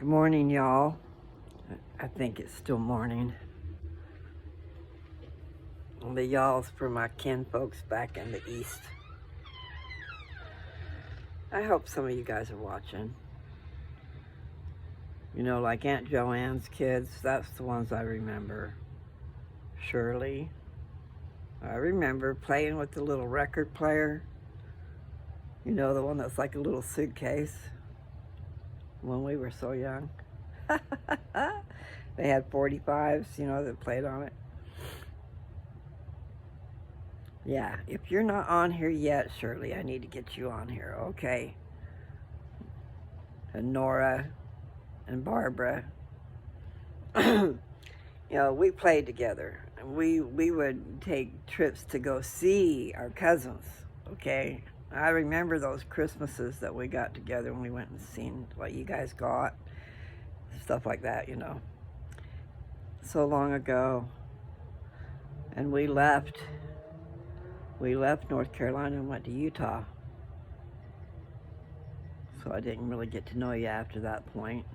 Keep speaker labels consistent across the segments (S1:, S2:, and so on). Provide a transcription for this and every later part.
S1: Good morning, y'all. I think it's still morning. The y'all's for my kin folks back in the East. I hope some of you guys are watching. You know, like Aunt Joanne's kids, that's the ones I remember. Shirley. I remember playing with the little record player. You know, the one that's like a little suitcase when we were so young. They had 45s, you know, that played on it. Yeah, if you're not on here yet, Shirley, I need to get you on here, okay? And Nora and Barbara. You know, we played together. We would take trips to go see our cousins, okay? I remember those Christmases that we got together when we went and seen what you guys got, stuff like that, you know. So long ago. And we left North Carolina and went to Utah. So I didn't really get to know you after that point.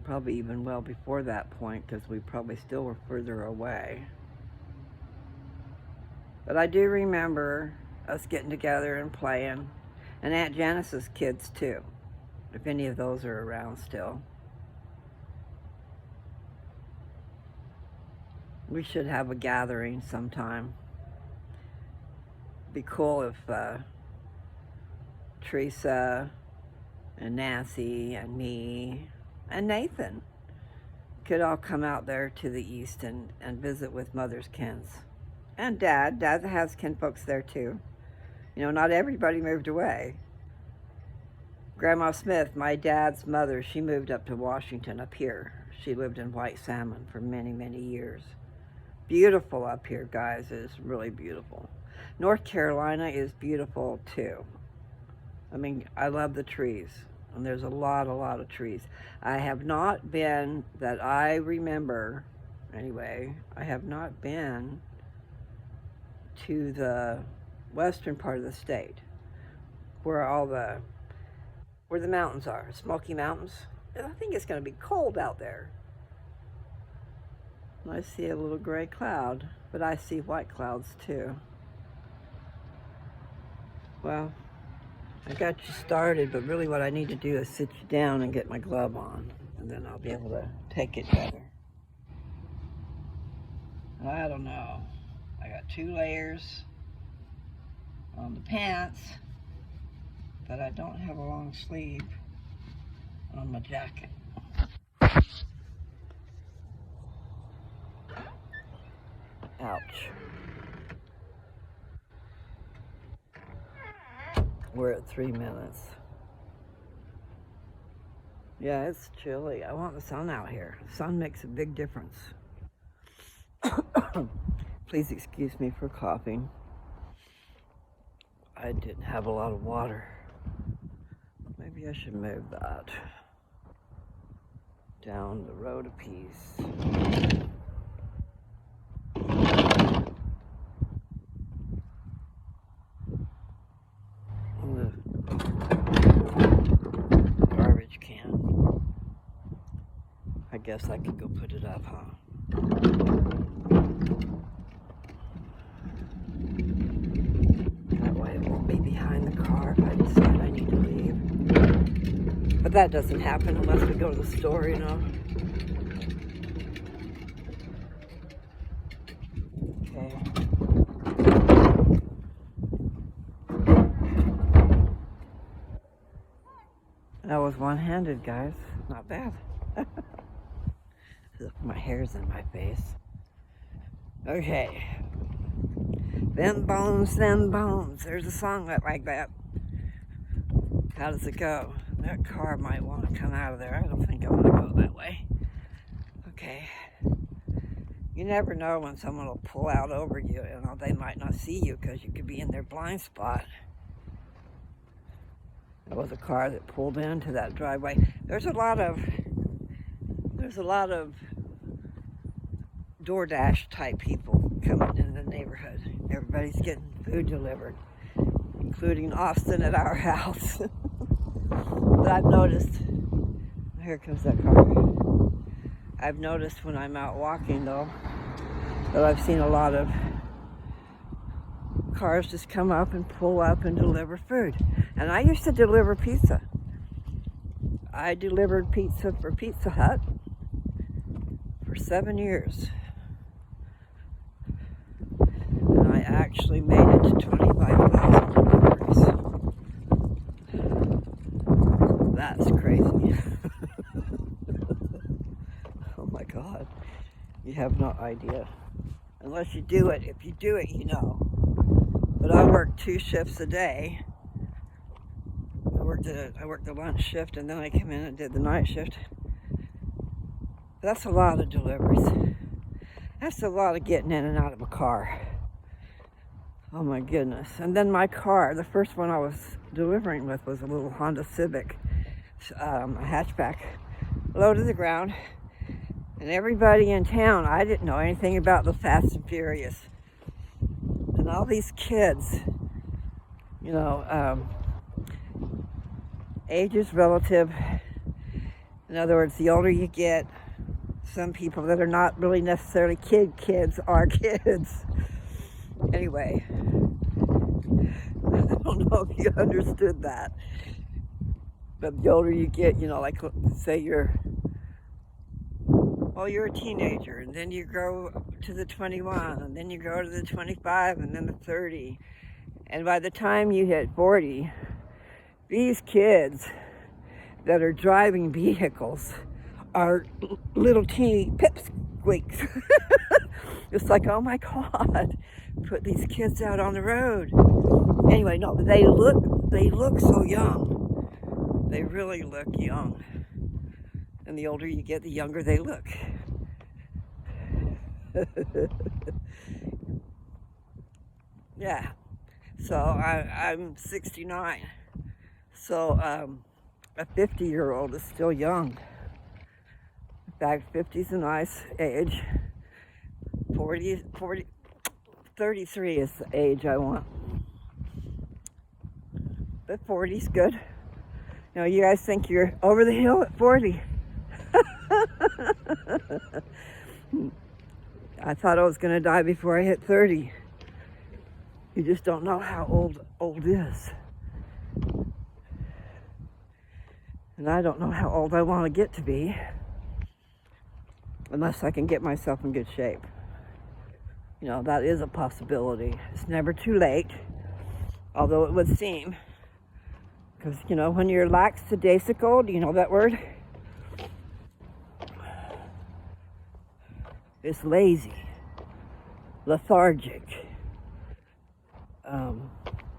S1: Probably even well before that point, because we probably still were further away. But I do remember us getting together and playing. And Aunt Janice's kids too, if any of those are around still. We should have a gathering sometime. Be cool if Teresa and Nancy and me and Nathan could all come out there to the East and visit with Mother's kins. And Dad has kin folks there too. You know, not everybody moved away. Grandma Smith, my dad's mother, she moved up to Washington up here. She lived in White Salmon for many, many years. Beautiful up here, guys. It's really beautiful. North Carolina is beautiful too. I mean, I love the trees, and there's a lot of trees. I have not been, that I remember, anyway, I have not been to the western part of the state, where the mountains are, Smoky Mountains. I think it's going to be cold out there. I see a little gray cloud, but I see white clouds too. Well, I got you started, but really what I need to do is sit you down and get my glove on, and then I'll be able to take it better. I don't know. I got 2 layers on the pants, but I don't have a long sleeve on my jacket. Ouch. We're at 3 minutes. Yeah, it's chilly. I want the sun out here. The sun makes a big difference. Please excuse me for coughing. I didn't have a lot of water. Maybe I should move that down the road a piece. Garbage can. I guess I could go put it up, huh? That way it won't be behind the car if I decide I need to leave. But that doesn't happen unless we go to the store, you know. Okay. That was one-handed, guys. Not bad. My hair's in my face. Okay. Them bones, them bones. There's a song like that. How does it go? That car might want to come out of there. I don't think I want to go that way. Okay. You never know when someone will pull out over you. You know, they might not see you because you could be in their blind spot. There was a car that pulled into that driveway. There's a lot of DoorDash type people coming in the neighborhood. Everybody's getting food delivered, including Austin at our house. But I've noticed here comes that car. I've noticed when I'm out walking, though, that I've seen a lot of cars just come up and pull up and deliver food. And I used to deliver pizza. I delivered pizza for Pizza Hut for 7 years. And I actually made it to 25,000 deliveries. That's crazy. Oh my God. You have no idea. Unless you do it. If you do it, you know. But I worked 2 shifts a day. I worked the lunch shift, and then I came in and did the night shift. That's a lot of deliveries. That's a lot of getting in and out of a car. Oh my goodness. And then my car, the first one I was delivering with was a little Honda Civic, a hatchback, low to the ground. And everybody in town, I didn't know anything about the Fast and Furious. And all these kids, you know, age is relative. In other words, the older you get, some people that are not really necessarily kids are kids. Anyway, I don't know if you understood that. But the older you get, you know, like say you're a teenager, and then you grow to the 21, and then you go to the 25, and then the 30. And by the time you hit 40, these kids that are driving vehicles are little teeny pipsqueaks. It's like, oh my God, put these kids out on the road. Anyway, no, they look so young. They really look young. And the older you get, the younger they look. Yeah. So I'm 69. So a 50-year-old is still young. In fact, 50 is a nice age. 33 is the age I want. But 40's good. You know, you guys think you're over the hill at 40. I thought I was going to die before I hit 30. You just don't know how old is. And I don't know how old I want to get to be, unless I can get myself in good shape. You know, that is a possibility. It's never too late, although it would seem. Because, you know, when you're lackadaisical, do you know that word? It's lazy, lethargic,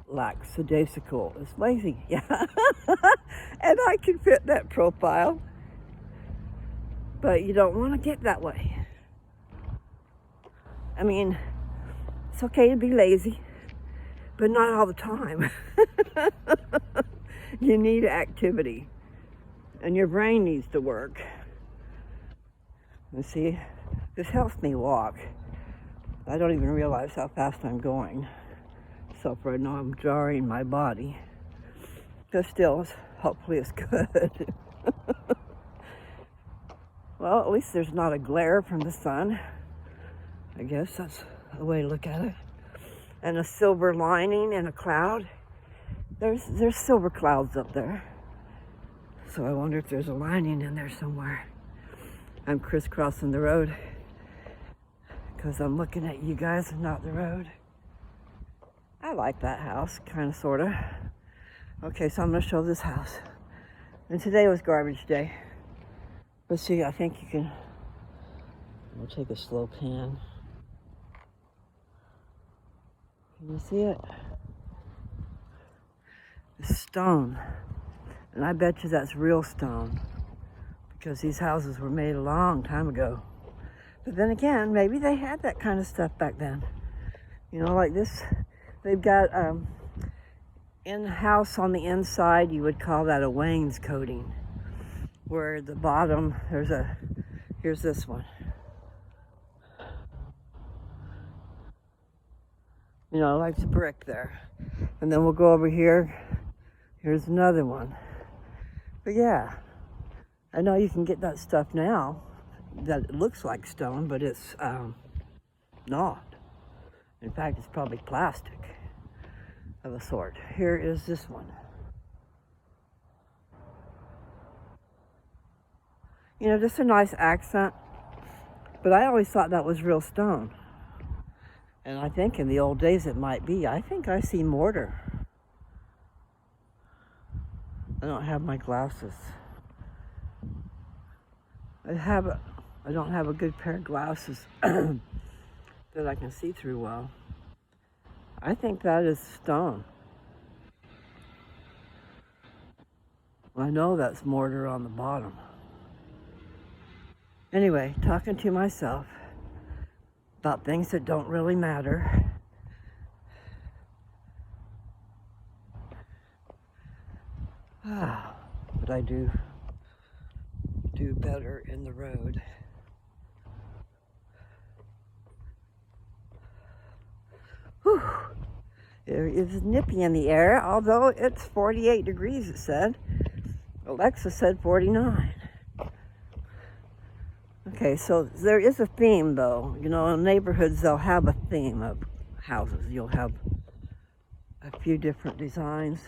S1: lackadaisical. It's lazy, yeah. And I can fit that profile. But you don't want to get that way. I mean, it's okay to be lazy, but not all the time. You need activity, and your brain needs to work. You see, this helps me walk. I don't even realize how fast I'm going. So far, I know I'm jarring my body. But still, hopefully it's good. Well, at least there's not a glare from the sun. I guess that's the way to look at it. And a silver lining in a cloud. There's silver clouds up there. So I wonder if there's a lining in there somewhere. I'm crisscrossing the road because I'm looking at you guys and not the road. I like that house, kind of, sort of. Okay, so I'm going to show this house. And today was garbage day. Let's see, I think you can... We'll take a slow pan. Can you see it? It's stone. And I bet you that's real stone. Because these houses were made a long time ago. But then again, maybe they had that kind of stuff back then. You know, like this, they've got in the house on the inside, you would call that a wainscoting. Where the bottom, here's this one. You know, like the brick there. And then we'll go over here. Here's another one. But yeah, I know you can get that stuff now that it looks like stone, but it's not. In fact, it's probably plastic of a sort. Here is this one. You know, just a nice accent, but I always thought that was real stone. And I think in the old days it might be. I think I see mortar. I don't have my glasses. I don't have a good pair of glasses that I can see through well. I think that is stone. I know that's mortar on the bottom. Anyway, talking to myself about things that don't really matter. But I do better in the road. Whew. It is nippy in the air, although it's 48 degrees, it said. Alexa said 49. Okay, so there is a theme, though. You know, in neighborhoods, they'll have a theme of houses. You'll have a few different designs,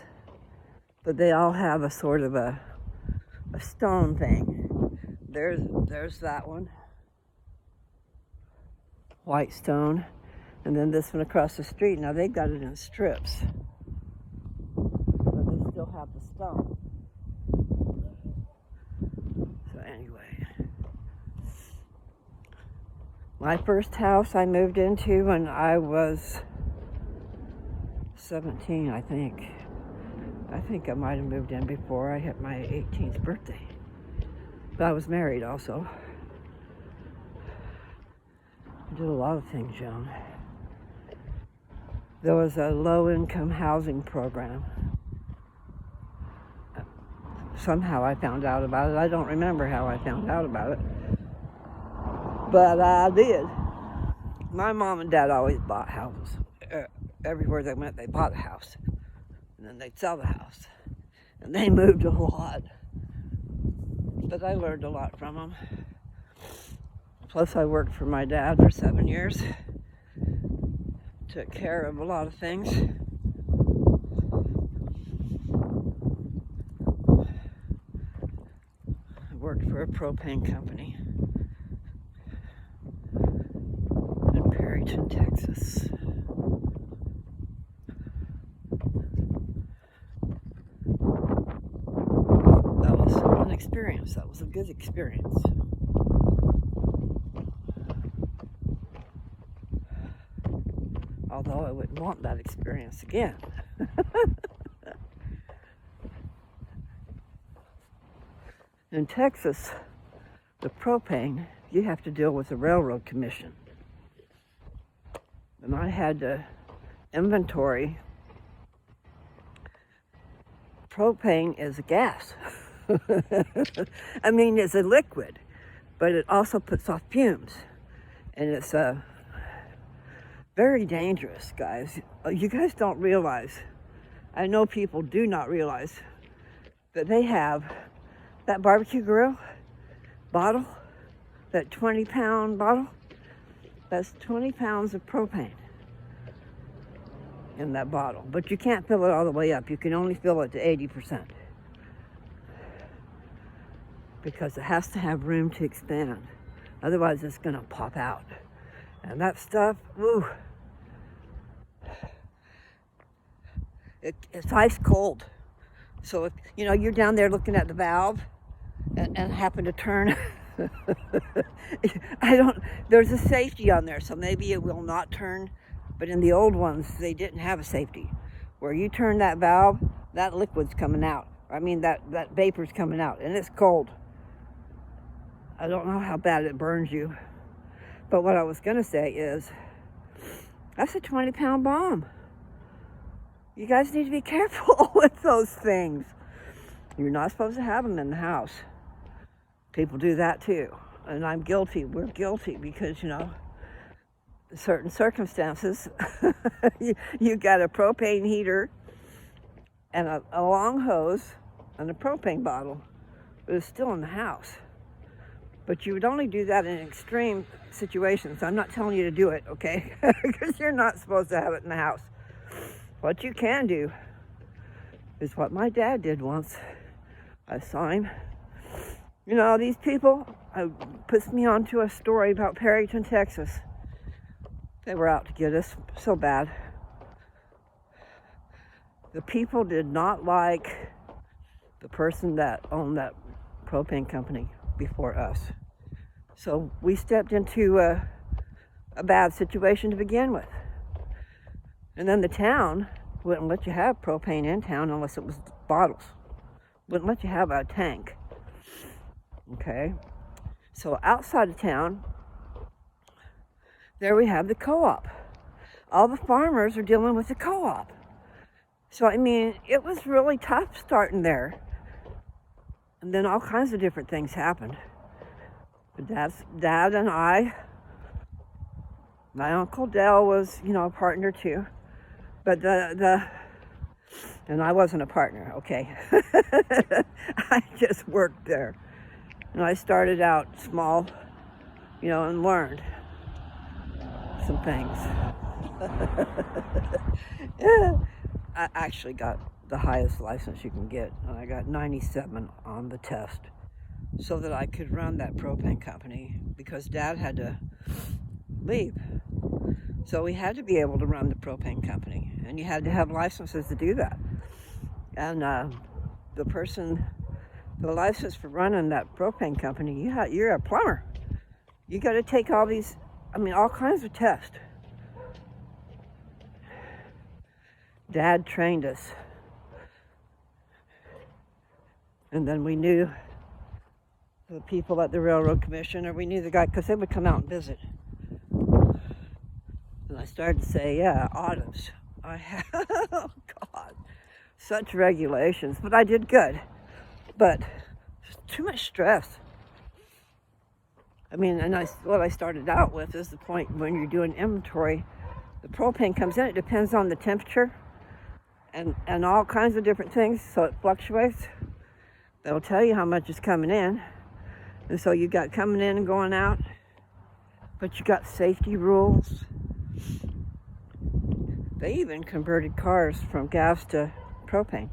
S1: but they all have a sort of a stone thing. There's that one, white stone, and then this one across the street. Now they got it in strips, but they still have the stone. So anyway, my first house I moved into when I was 17, I think. I think I might have moved in before I hit my 18th birthday. But I was married also. I did a lot of things young. There was a low-income housing program. Somehow I found out about it. I don't remember how I found out about it. But I did. My mom and dad always bought houses. Everywhere they went, they bought a house. And then they'd sell the house. And they moved a lot. But I learned a lot from them. Plus, I worked for my dad for 7 years. Took care of a lot of things. I worked for a propane company in Perryton, Texas. That was an experience. That was a good experience. Although I wouldn't want that experience again. In Texas, the propane, you have to deal with the Railroad Commission. And I had to inventory. Propane is a gas. I mean, it's a liquid, but it also puts off fumes. And it's very dangerous, guys. You guys don't realize, I know people do not realize, that they have that barbecue grill bottle, that 20-pound bottle, that's 20 pounds of propane in that bottle. But you can't fill it all the way up. You can only fill it to 80%. Because it has to have room to expand. Otherwise, it's going to pop out. And that stuff, ooh, it's ice cold. So if, you know, you're down there looking at the valve and happen to turn, there's a safety on there, so maybe it will not turn. But in the old ones, they didn't have a safety. Where you turn that valve, that liquid's coming out. I mean, that vapor's coming out, and it's cold. I don't know how bad it burns you. But what I was going to say is, that's a 20-pound bomb. You guys need to be careful with those things. You're not supposed to have them in the house. People do that too. And I'm guilty. We're guilty because, you know, in certain circumstances, you got a propane heater and a long hose and a propane bottle. but it's still in the house. But you would only do that in extreme situations. I'm not telling you to do it, okay? Because you're not supposed to have it in the house. What you can do is what my dad did once. I saw him. You know, these people, puts me onto a story about Perryton, Texas. They were out to get us so bad. The people did not like the person that owned that propane company before us. So we stepped into a bad situation to begin with. And then the town wouldn't let you have propane in town unless it was bottles. Wouldn't let you have a tank. Okay? So outside of town, there we have the co-op. All the farmers are dealing with the co-op. So, I mean, it was really tough starting there. And then all kinds of different things happened. Dad and I, my Uncle Dale was, you know, a partner too. But and I wasn't a partner, okay. I just worked there. And I started out small, you know, and learned some things. Yeah. I actually got the highest license you can get, and I got 97 on the test so that I could run that propane company because Dad had to leave. So we had to be able to run the propane company, and you had to have licenses to do that. And the license for running that propane company, you're a plumber. You got to take all kinds of tests. Dad trained us. And then we knew the people at the Railroad Commission, or we knew the guy, because they would come out and visit. And I started to say, yeah, audits. Oh God, such regulations. But I did good. But too much stress. I mean, what I started out with is the point when you're doing inventory, the propane comes in, it depends on the temperature and all kinds of different things, so it fluctuates. They'll tell you how much is coming in. And so you got coming in and going out, but you got safety rules. They even converted cars from gas to propane.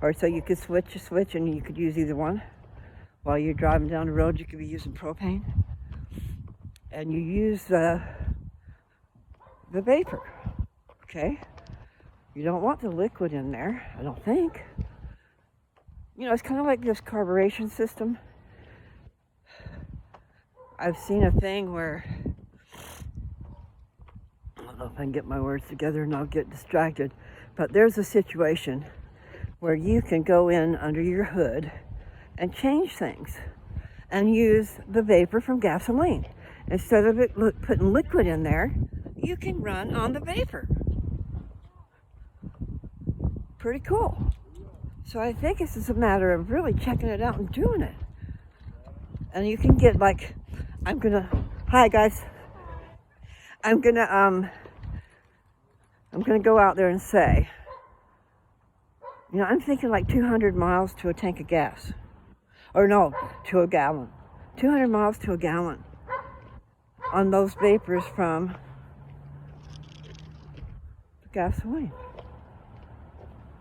S1: Or so you could switch a switch and you could use either one. While you're driving down the road, you could be using propane. And you use the vapor, okay? You don't want the liquid in there, I don't think. You know, it's kind of like this carburation system. I've seen a thing where, I don't know if I can get my words together and I'll get distracted, but there's a situation where you can go in under your hood and change things and use the vapor from gasoline. Instead of putting liquid in there, you can run on the vapor. Pretty cool. So I think it's just a matter of really checking it out and doing it. And you can get hi guys. I'm gonna go out there and say, you know, I'm thinking like 200 miles to a tank of gas. Or no, to a gallon. 200 miles to a gallon on those vapors from the gasoline.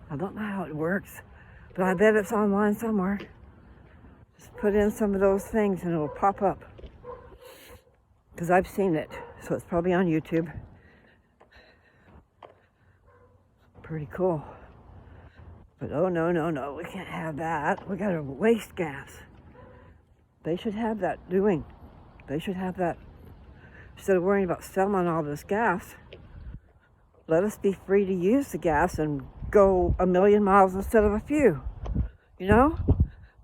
S1: I don't know how it works, but I bet it's online somewhere. Just put in some of those things and it'll pop up. Because I've seen it, so it's probably on YouTube. Pretty cool. But oh no, we can't have that. We gotta waste gas. They should have that doing. They should have that. Instead of worrying about selling all this gas, let us be free to use the gas and go 1,000,000 miles instead of a few. You know?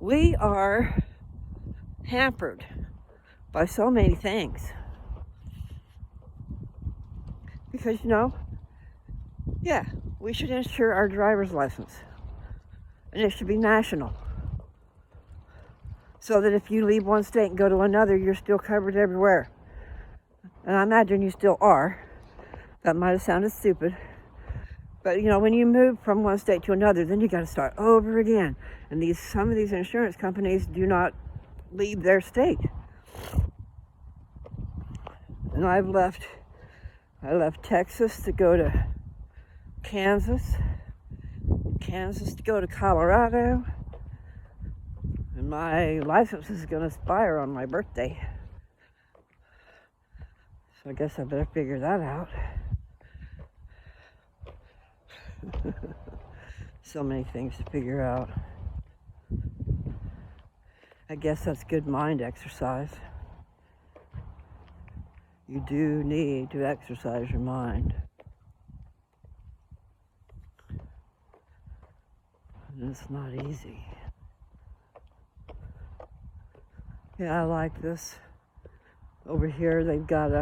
S1: We are hampered by so many things. Because, you know, yeah, we should insure our driver's license. And it should be national. So that if you leave one state and go to another, you're still covered everywhere. And I imagine you still are. That might have sounded stupid. But when you move from one state to another, then you got to start over again. And some of these insurance companies do not leave their state. And I left Texas to go to Kansas to go to Colorado, and my license is going to expire on my birthday. So I guess I better figure that out. So many things to figure out. I guess that's good mind exercise. You do need to exercise your mind. And it's not easy. Yeah, I like this. Over here they've got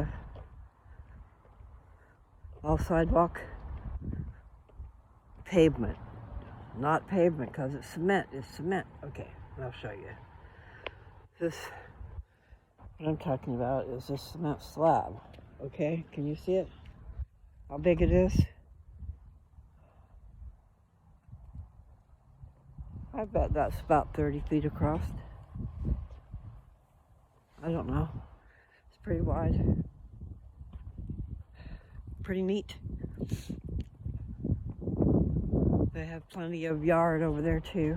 S1: all sidewalk pavement. Not pavement because it's cement. It's cement. Okay, I'll show you. What I'm talking about is this cement slab. Okay, can you see it? How big it is? I bet that's about 30 feet across. I don't know. It's pretty wide. Pretty neat. They have plenty of yard over there too.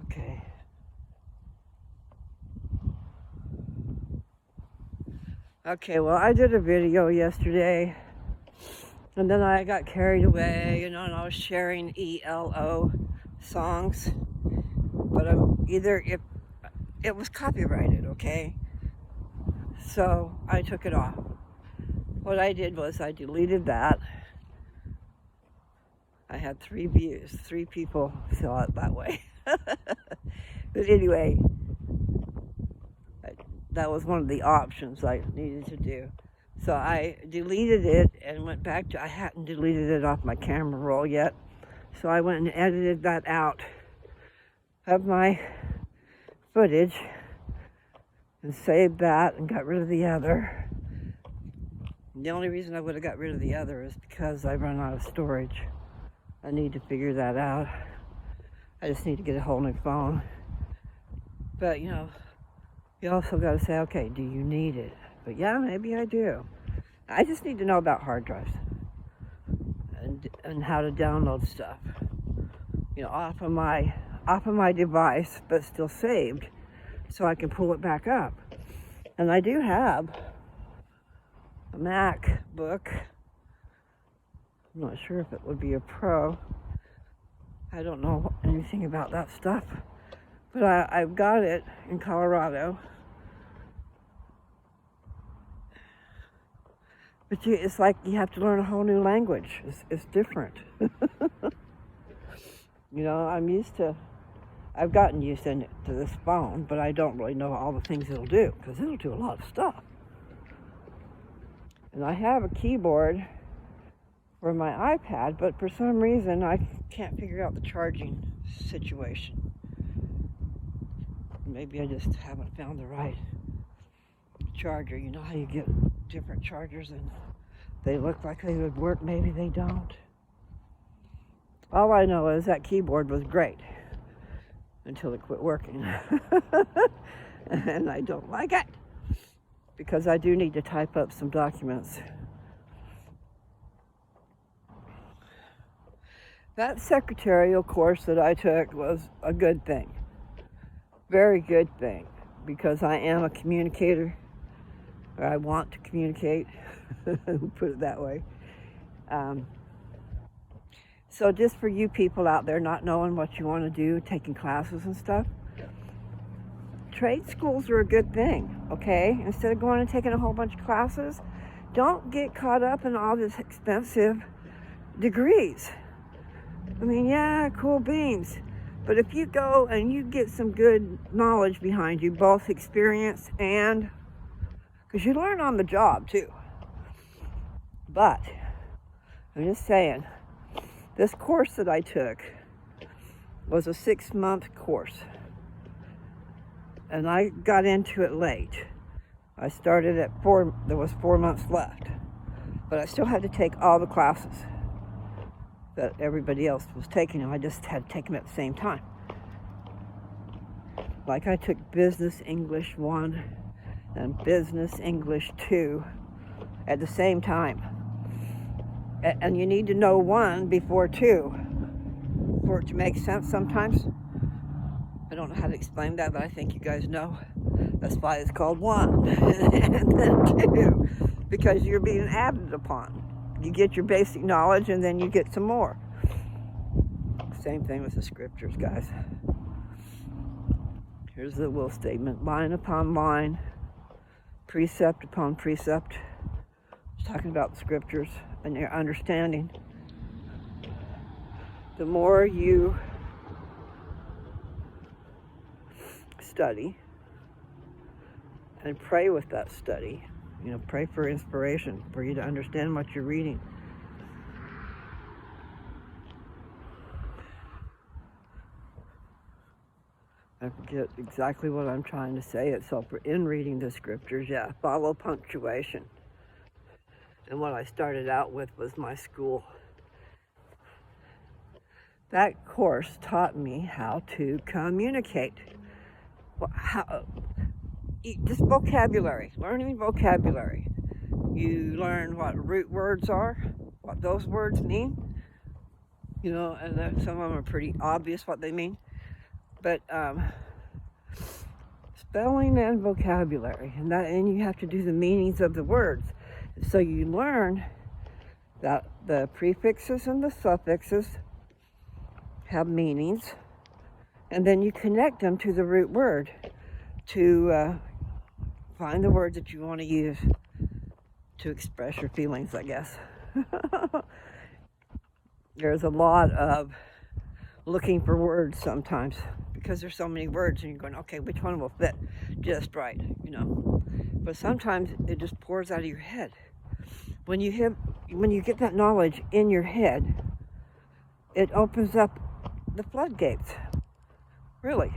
S1: Okay. Okay, well, I did a video yesterday, and then I got carried away, and I was sharing ELO songs, but it was copyrighted, okay? So I took it off. What I did was I deleted that. I had 3 views. 3 people saw it that way. But anyway, that was one of the options I needed to do. So I deleted it and went back to, I hadn't deleted it off my camera roll yet. So I went and edited that out of my footage and saved that and got rid of the other. The only reason I would have got rid of the other is because I run out of storage. I need to figure that out. I just need to get a whole new phone. But you also got to say, okay, do you need it? But yeah, maybe I do. I just need to know about hard drives and how to download stuff. Off of my device, but still saved, so I can pull it back up. And I do have a MacBook. I'm not sure if it would be a Pro. I don't know anything about that stuff. But I've got it in Colorado. But it's like you have to learn a whole new language. It's different. I've gotten used to this phone, but I don't really know all the things it'll do, because it'll do a lot of stuff. And I have a keyboard for my iPad, but for some reason I can't figure out the charging situation. Maybe I just haven't found the right charger. You know how you get different chargers and they look like they would work, maybe they don't. All I know is that keyboard was great until it quit working. And I don't like it, because I do need to type up some documents. That secretarial course that I took was a good thing. Very good thing, because I am a communicator, or I want to communicate, put it that way. So just for you people out there not knowing what you want to do, taking classes and stuff, trade schools are a good thing, okay? Instead of going and taking a whole bunch of classes, don't get caught up in all this expensive degrees. I mean, yeah, cool beans. But if you go and you get some good knowledge behind you, both experience and, because you learn on the job too. But I'm just saying, this course that I took was a 6-month course. And I got into it late. I started at 4, there was 4 months left. but I still had to take all the classes that everybody else was taking, and I just had to take them at the same time. Like I took Business English 1 and Business English 2 at the same time. And you need to know 1 before 2 for it to make sense sometimes. I don't know how to explain that, but I think you guys know. That's why it's called 1 and then 2, because you're being added upon. You get your basic knowledge and then you get some more. Same thing with the scriptures, guys. Here's the will statement. Line upon line, precept upon precept. It's talking about the scriptures and your understanding. The more you study and pray with that study, pray for inspiration, for you to understand what you're reading. I forget exactly what I'm trying to say. So in reading the scriptures, follow punctuation. And what I started out with was my school. That course taught me how to communicate. Just vocabulary, learning vocabulary. You learn what root words are, what those words mean, and some of them are pretty obvious what they mean. But spelling and vocabulary, and you have to do the meanings of the words. So you learn that the prefixes and the suffixes have meanings, and then you connect them to the root word to find the words that you want to use to express your feelings, I guess. There's a lot of looking for words sometimes because there's so many words and you're going, okay, which one will fit just right, But sometimes it just pours out of your head. When you get that knowledge in your head, it opens up the floodgates. Really.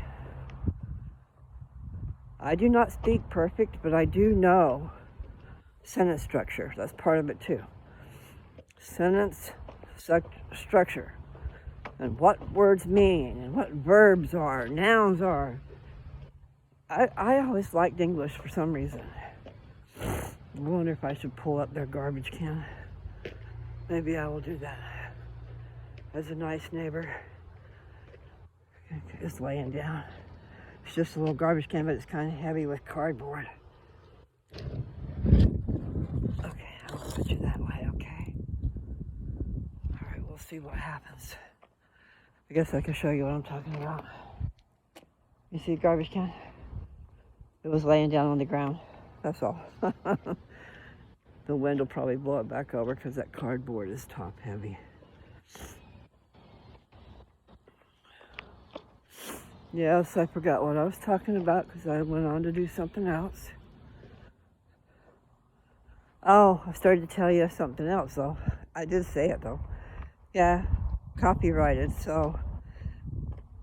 S1: I do not speak perfect, but I do know sentence structure. That's part of it too. Sentence structure. And what words mean, and what verbs are, nouns are. I always liked English for some reason. I wonder if I should pull up their garbage can. Maybe I will do that. As a nice neighbor. It's laying down. It's just a little garbage can, but it's kind of heavy with cardboard. Okay, I'll put you that way, okay? All right, we'll see what happens. I guess I can show you what I'm talking about. You see a garbage can? It was laying down on the ground. That's all. The wind will probably blow it back over because that cardboard is top heavy. Yes, I forgot what I was talking about because I went on to do something else. Oh, I started to tell you something else, though. I did say it, though. Yeah, copyrighted, so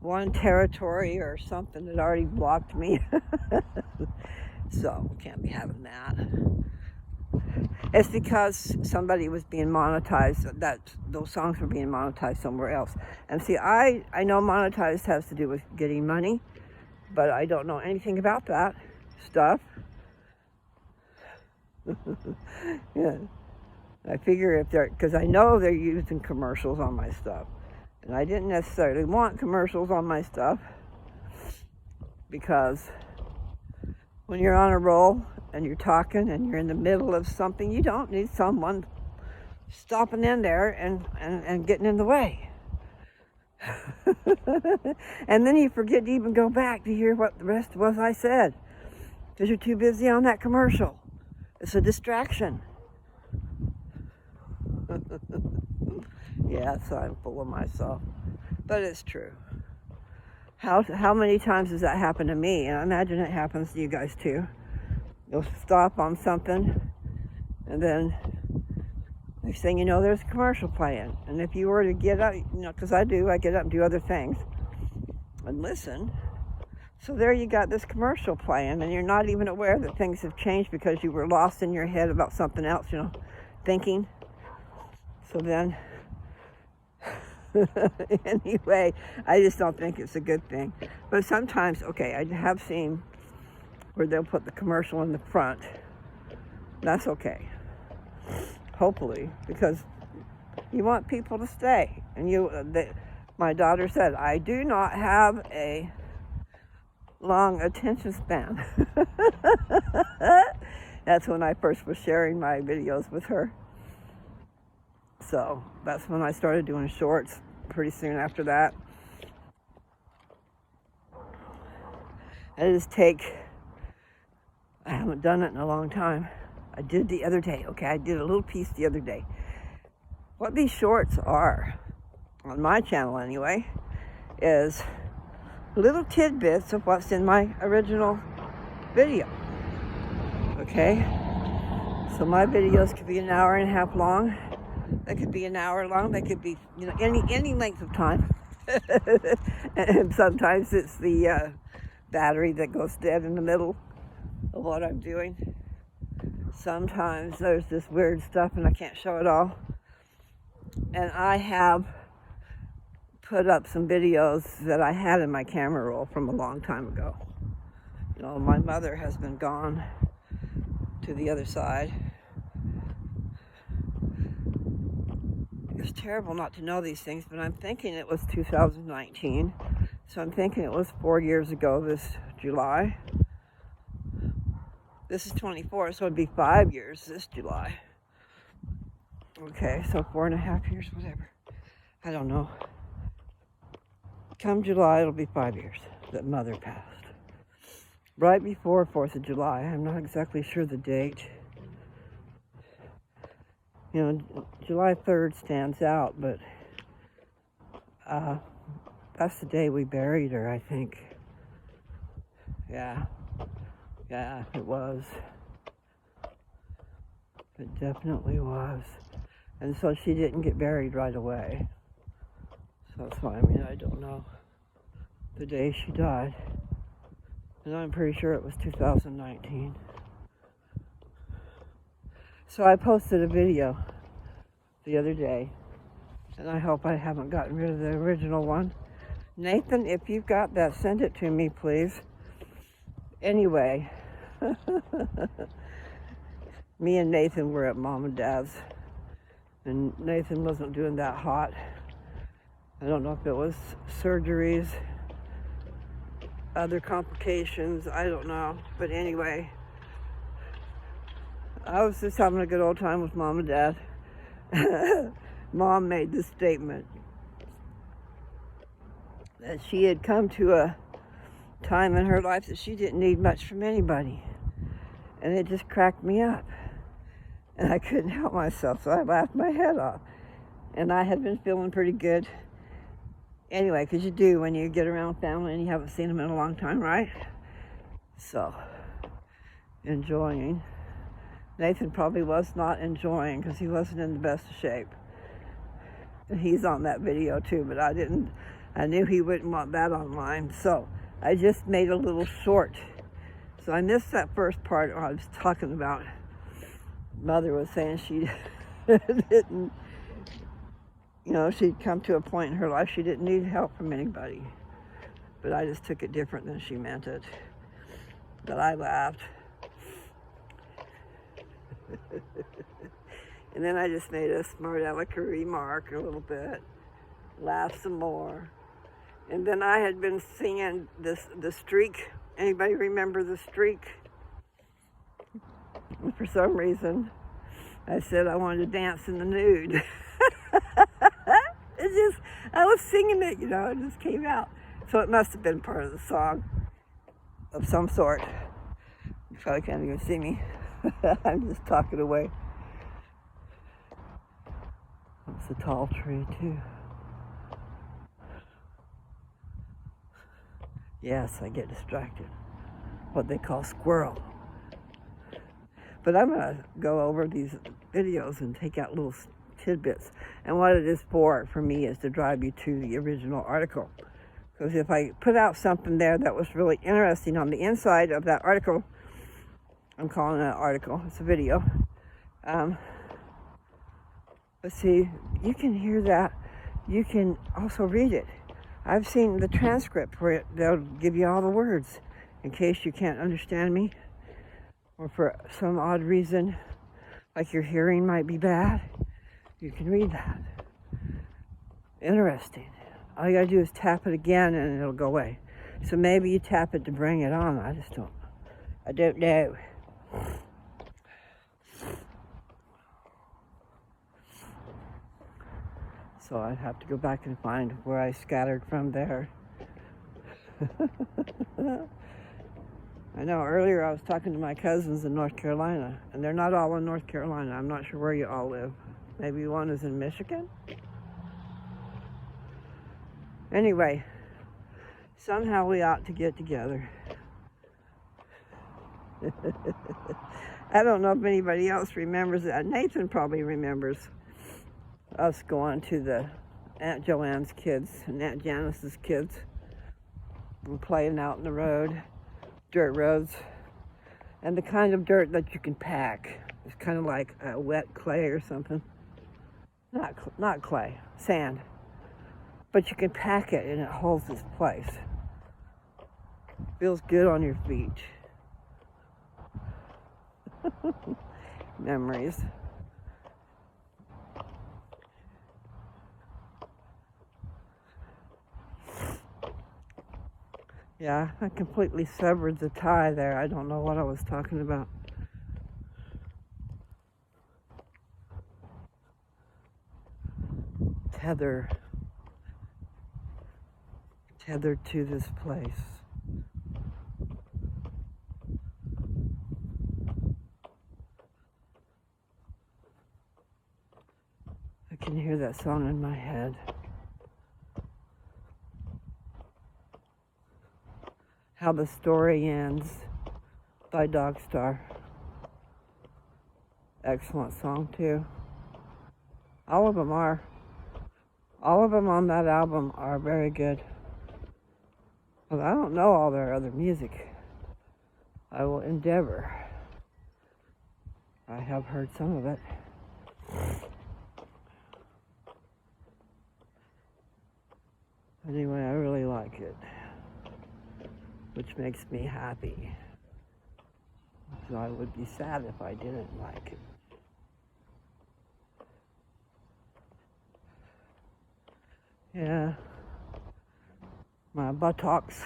S1: one territory or something that already blocked me. So, can't be having that. It's because somebody was being monetized, that those songs were being monetized somewhere else. And see, I know monetized has to do with getting money, but I don't know anything about that stuff. Yeah. I figure if they're, because I know they're using commercials on my stuff. And I didn't necessarily want commercials on my stuff because when you're on a roll and you're talking and you're in the middle of something, you don't need someone stopping in there and getting in the way. And then you forget to even go back to hear what the rest was I said because you're too busy on that commercial. It's a distraction. Yeah, so I'm full of myself. But it's true. How many times does that happen to me? And I imagine it happens to you guys too. You'll stop on something, and then next thing you know, there's a commercial playing. And if you were to get up, because I get up and do other things and listen. So there you got this commercial playing, and you're not even aware that things have changed because you were lost in your head about something else, thinking. So then, anyway, I just don't think it's a good thing. But sometimes, okay, I have seen where they'll put the commercial in the front. That's okay. Hopefully, because you want people to stay. And my daughter said, I do not have a long attention span. That's when I first was sharing my videos with her. So that's when I started doing shorts pretty soon after that. I haven't done it in a long time. I did the other day, okay? I did a little piece the other day. What these shorts are, on my channel anyway, is little tidbits of what's in my original video, okay? So my videos could be an hour and a half long. They could be an hour long. They could be, any length of time. And sometimes it's the battery that goes dead in the middle of what I'm doing. Sometimes there's this weird stuff and I can't show it all. And I have put up some videos that I had in my camera roll from a long time ago. My mother has been gone to the other side. It's terrible not to know these things, but I'm thinking it was 2019. So I'm thinking it was 4 years ago this July. This is 24, so it'd be 5 years this July. Okay, so 4.5 years, whatever. I don't know. Come July, it'll be 5 years that Mother passed. Right before 4th of July. I'm not exactly sure the date. July 3rd stands out, but that's the day we buried her, I think. Yeah, it was. It definitely was. And so she didn't get buried right away. So that's why, I don't know the day she died. And I'm pretty sure it was 2019. So I posted a video the other day, and I hope I haven't gotten rid of the original one. Nathan, if you've got that, send it to me, please. Anyway, me and Nathan were at Mom and Dad's, and Nathan wasn't doing that hot. I don't know if it was surgeries, other complications, I don't know. But anyway, I was just having a good old time with Mom and Dad. Mom made this statement that she had come to a time in her life that she didn't need much from anybody. And it just cracked me up. And I couldn't help myself, so I laughed my head off. And I had been feeling pretty good. Anyway, because you do when you get around family and you haven't seen them in a long time, right? So, enjoying. Nathan probably was not enjoying because he wasn't in the best of shape. And he's on that video too, but I knew he wouldn't want that online. So I just made a little short. So I missed that first part where I was talking about Mother was saying she didn't, she'd come to a point in her life she didn't need help from anybody. But I just took it different than she meant it. But I laughed. And then I just made a smart aleck remark a little bit, laughed some more. And then I had been singing the Streak. Anybody remember the Streak? And for some reason, I said I wanted to dance in the nude. I was singing it, it just came out. So it must have been part of the song of some sort. You probably can't even see me. I'm just talking away. It's a tall tree too. Yes, I get distracted. What they call squirrel. But I'm going to go over these videos and take out little tidbits. And what it is for me, is to drive you to the original article. Because if I put out something there that was really interesting on the inside of that article, I'm calling it an article, it's a video, But see, you can hear that. You can also read it. I've seen the transcript where they'll give you all the words in case you can't understand me, or for some odd reason, like your hearing might be bad. You can read that. Interesting. All you gotta do is tap it again and it'll go away. So maybe you tap it to bring it on. I don't know. So I'd have to go back and find where I scattered from there. I know earlier I was talking to my cousins in North Carolina, and they're not all in North Carolina. I'm not sure where you all live. Maybe one is in Michigan? Anyway, somehow we ought to get together. I don't know if anybody else remembers that. Nathan probably remembers us going to the Aunt Joanne's kids and Aunt Janice's kids and playing out in the road, dirt roads, and the kind of dirt that you can pack. It's kind of like wet clay or something. Not clay, sand. But you can pack it and it holds its place. Feels good on your feet. Memories. Yeah, I completely severed the tie there. I don't know what I was talking about. Tethered to this place. I can hear that song in my head. How the Story Ends by Dogstar. Excellent song too. All of them are. All of them on that album are very good. But I don't know all their other music. I will endeavor. I have heard some of it. Anyway, I really like it, which makes me happy. So I would be sad if I didn't like it. Yeah, my buttocks.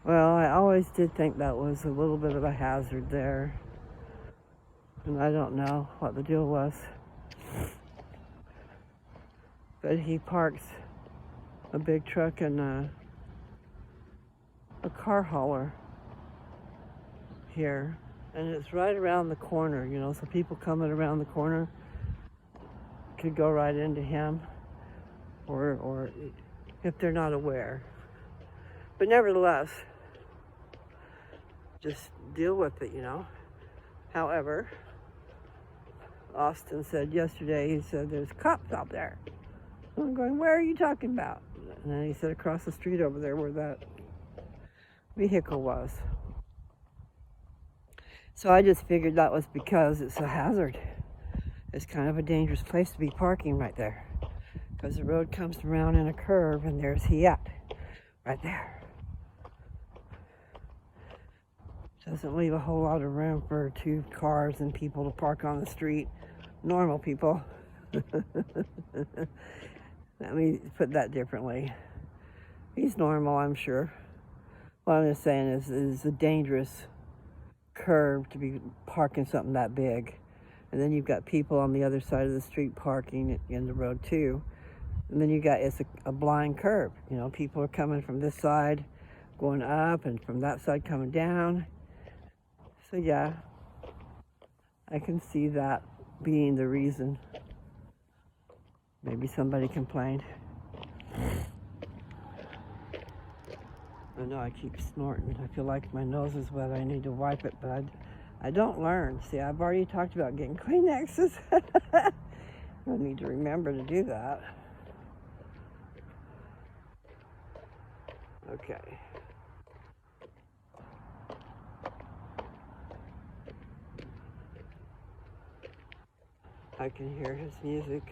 S1: Well, I always did think that was a little bit of a hazard there. And I don't know what the deal was. But he parks a big truck and a car hauler here. And it's right around the corner, you know, so people coming around the corner could go right into him, or if they're not aware. But nevertheless, just deal with it, you know. However, Austin said yesterday, he said, there's cops out there. I'm going, where are you talking about? And then he said, across the street over there where that vehicle was. So I just figured that was because it's a hazard. It's kind of a dangerous place to be parking right there, because the road comes around in a curve and there's he at, right there. Doesn't leave a whole lot of room for two cars and people to park on the street. Normal people. Let me put that differently. He's normal, I'm sure. What I'm just saying is it's a dangerous curve to be parking something that big. And then you've got people on the other side of the street parking in the road too. And then you got, it's a blind curve. You know, people are coming from this side, going up, and from that side coming down. So yeah, I can see that being the reason. Maybe somebody complained. I know I keep snorting. I feel like my nose is wet. I need to wipe it, but I don't learn. See, I've already talked about getting Kleenexes. I need to remember to do that. Okay. I can hear his music.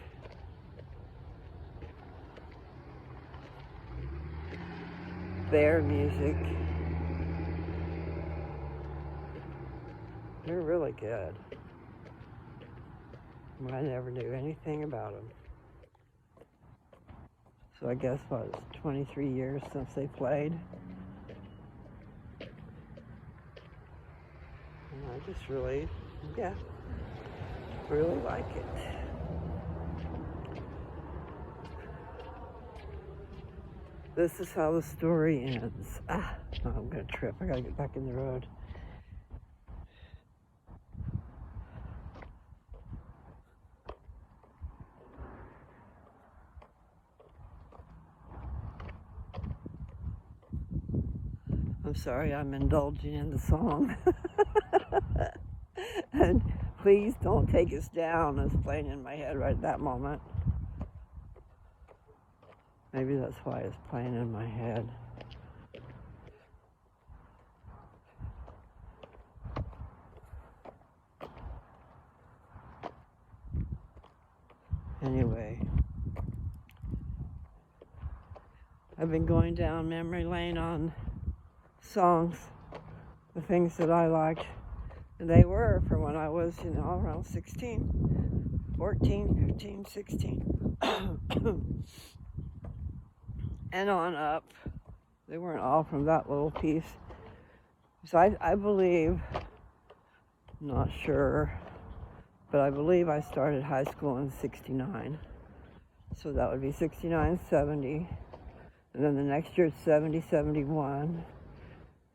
S1: Their music. They're really good. I never knew anything about them. So I guess, what, it's 23 years since they played. And I just really, really like it. This is how the story ends. Oh, I'm gonna trip. I gotta get back in the road. I'm sorry, I'm indulging in the song. And please don't take us down. It's playing in my head right at that moment. Maybe that's why it's playing in my head. Anyway, I've been going down memory lane on songs, the things that I liked. And they were from when I was, around 16, 14, 15, 16. And on up. They weren't all from that little piece. So I believe, not sure, but I believe I started high school in 69. So that would be 69, 70. And then the next year it's 70, 71.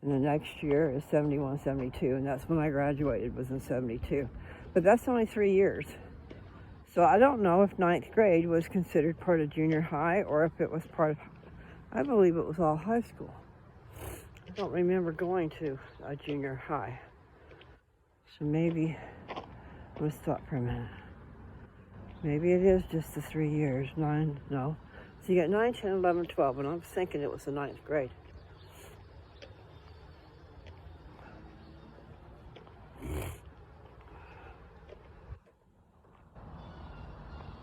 S1: And the next year is 71, 72. And that's when I graduated, was in 72. But that's only 3 years. So I don't know if ninth grade was considered part of junior high or if it was part of, I believe it was all high school. I don't remember going to a junior high. So maybe, let's stop for a minute. Maybe it is just the 3 years. No. So you got 9, 10, 11, 12, and I was thinking it was the ninth grade.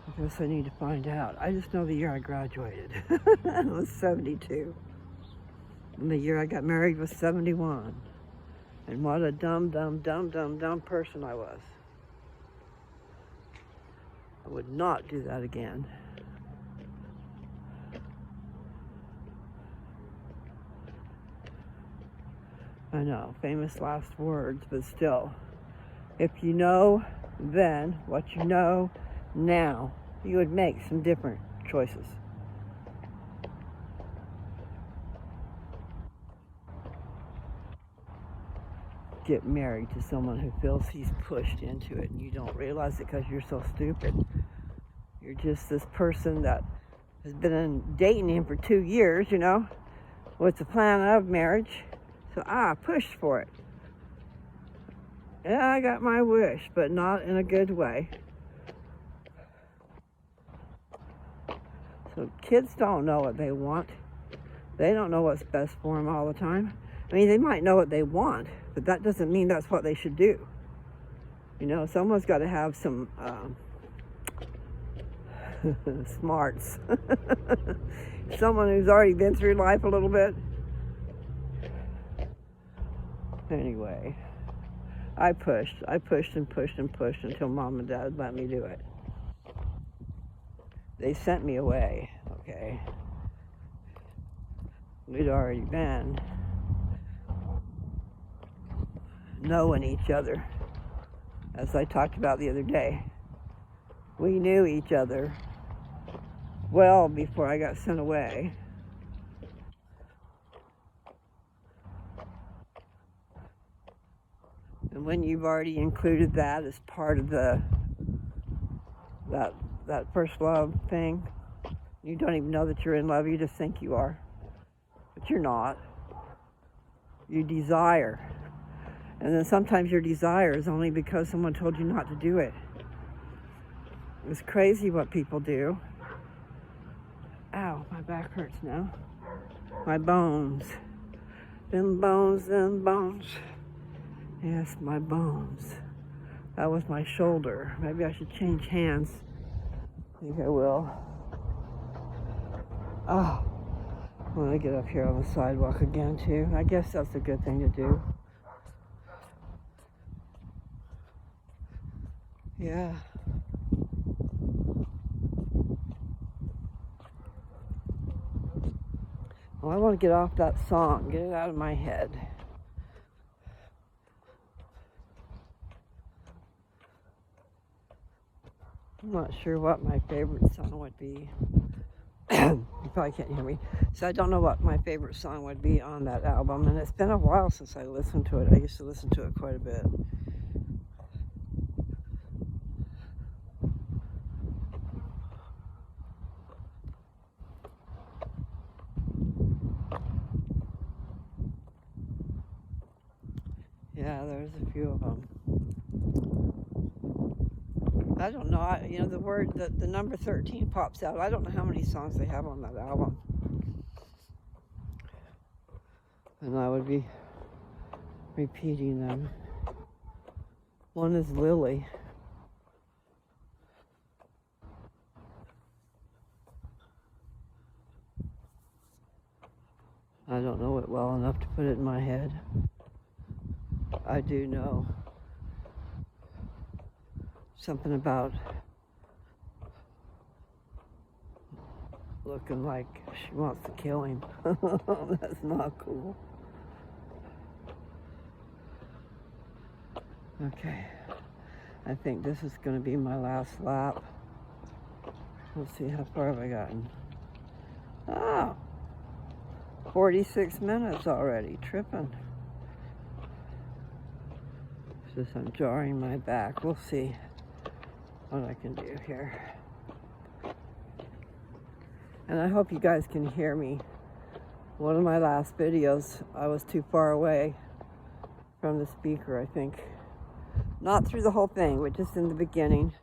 S1: I guess I need to find out. I just know the year I graduated. It was 72. And the year I got married was 71. And what a dumb person I was. I would not do that again. I know, famous last words, but still. If you know then what you know now, you would make some different choices. Get married to someone who feels he's pushed into it and you don't realize it because you're so stupid. You're just this person that has been dating him for 2 years, with the plan of marriage. So I pushed for it. Yeah, I got my wish, but not in a good way. So kids don't know what they want. They don't know what's best for them all the time. I mean, they might know what they want, but that doesn't mean that's what they should do. Someone's got to have some smarts. Someone who's already been through life a little bit. Anyway, I pushed and pushed until Mom and Dad let me do it. They sent me away, okay? We'd already been knowing each other, as I talked about the other day. We knew each other well before I got sent away. And when you've already included that as part of that first love thing, you don't even know that you're in love, you just think you are. But you're not. You desire. And then sometimes your desire is only because someone told you not to do it. It's crazy what people do. Ow, my back hurts now. My bones. Them bones, them bones. Yes, my bones. That was my shoulder. Maybe I should change hands. I think I will. Oh, I'm gonna get up here on the sidewalk again too. I guess that's a good thing to do. Yeah. Well, I want to get off that song, get it out of my head. I'm not sure what my favorite song would be. You probably can't hear me. So I don't know what my favorite song would be on that album. And it's been a while since I listened to it. I used to listen to it quite a bit. Yeah, there's a few of them. I don't know. The number 13 pops out. I don't know how many songs they have on that album. And I would be repeating them. One is Lily. I don't know it well enough to put it in my head. I do know something about looking like she wants to kill him. That's not cool. Okay, I think this is going to be my last lap. Let's see, how far have I gotten? Oh, 46 minutes already, tripping. Just I'm jarring my back. We'll see what I can do here. And I hope you guys can hear me. One of my last videos, I was too far away from the speaker, I think. Not through the whole thing, but just in the beginning.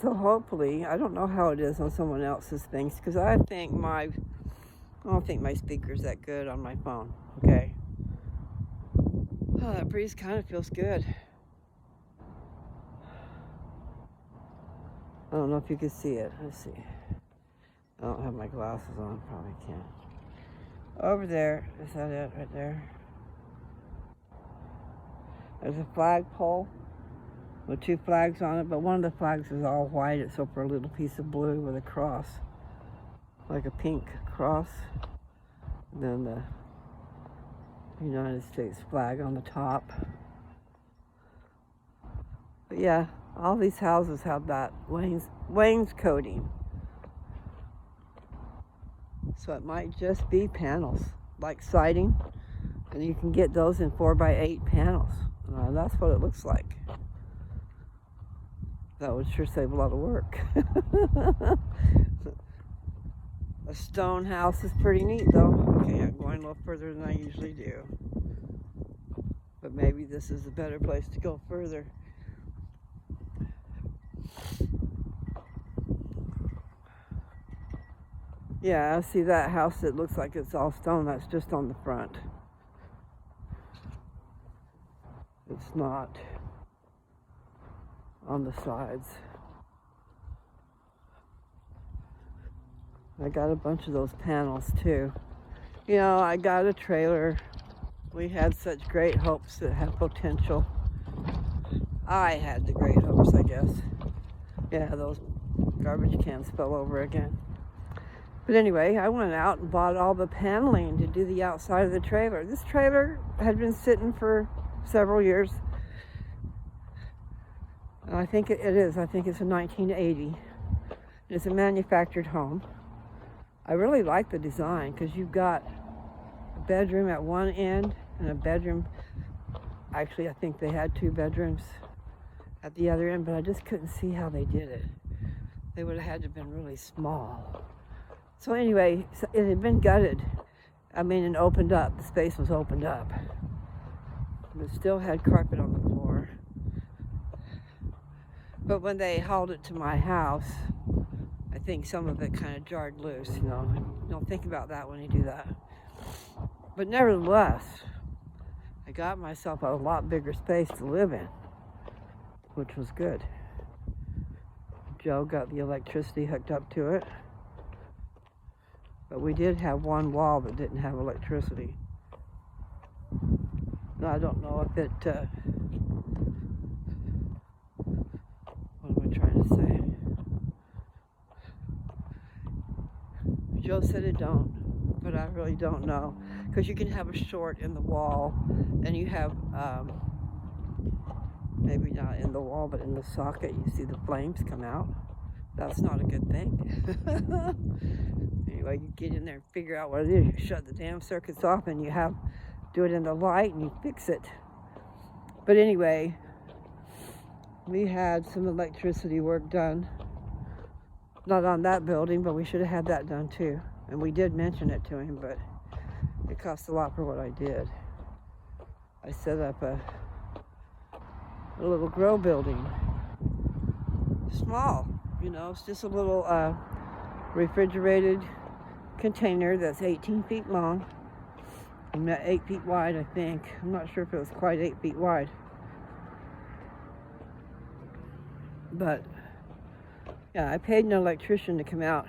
S1: So hopefully, I don't know how it is on someone else's things, because I don't think my speaker's that good on my phone, okay? Oh, that breeze kind of feels good. I don't know if you can see it. Let's see. I don't have my glasses on, probably can't. Over there, is that it right there? There's a flagpole with two flags on it, but one of the flags is all white. It's over a little piece of blue with a cross, like a pink cross. And then the United States flag on the top. But yeah, all these houses have that wainscoting. So it might just be panels, like siding, and you can get those in 4x8 panels. That's what it looks like. That would sure save a lot of work. A stone house is pretty neat though. Okay, I'm going a little further than I usually do. But maybe this is a better place to go further. Yeah, I see that house that looks like it's all stone. That's just on the front. It's not on the sides. I got a bunch of those panels too. You know, I got a trailer. We had such great hopes that had potential. I had the great hopes, I guess. Yeah, those garbage cans fell over again. But anyway, I went out and bought all the paneling to do the outside of the trailer. This trailer had been sitting for several years. And I think it is. I think it's a 1980. It's a manufactured home. I really like the design because you've got a bedroom at one end and a bedroom. Actually, I think they had 2 bedrooms at the other end, but I just couldn't see how they did it. They would have had to have been really small. So anyway, it had been gutted. And opened up. The space was opened up. It still had carpet on the floor. But when they hauled it to my house, I think some of it kind of jarred loose, you know. You don't think about that when you do that. But nevertheless, I got myself a lot bigger space to live in, which was good. Joe got the electricity hooked up to it. But we did have one wall that didn't have electricity. Now, I don't know if it, what am I trying to say? Joe said it don't, but I really don't know. Because you can have a short in the wall, and you have, maybe not in the wall, but in the socket, you see the flames come out. That's not a good thing. Anyway, you get in there and figure out what it is. You shut the damn circuits off, and you do it in the light, and you fix it. But anyway, we had some electricity work done. Not on that building, but we should have had that done too. And we did mention it to him, but it cost a lot for what I did. I set up a little grow building. Small, you know, it's just a little refrigerated container that's 18 feet long and 8 feet wide, I think. I'm not sure if it was quite 8 feet wide. But yeah, I paid an electrician to come out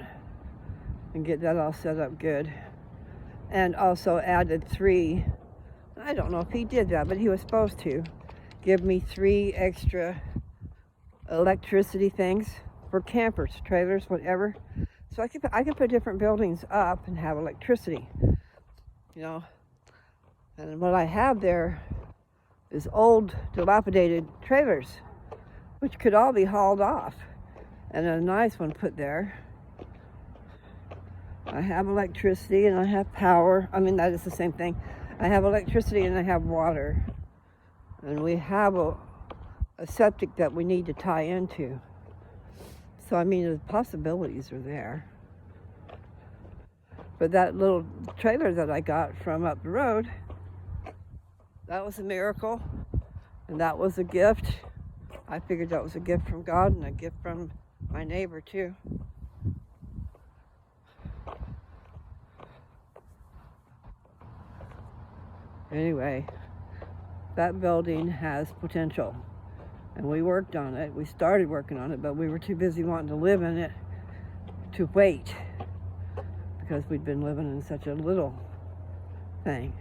S1: and get that all set up good. And also added 3, I don't know if he did that, but he was supposed to give me 3 extra electricity things for campers, trailers, whatever. So I can put different buildings up and have electricity, you know. And what I have there is old, dilapidated trailers, which could all be hauled off, and a nice one put there. I have electricity and I have power. I mean, that is the same thing. I have electricity and I have water. And we have a septic that we need to tie into. So, I mean, the possibilities are there. But that little trailer that I got from up the road, that was a miracle. And that was a gift. I figured that was a gift from God and a gift from my neighbor, too. Anyway, that building has potential, and we worked on it. We started working on it, but we were too busy wanting to live in it to wait, because we'd been living in such a little thing.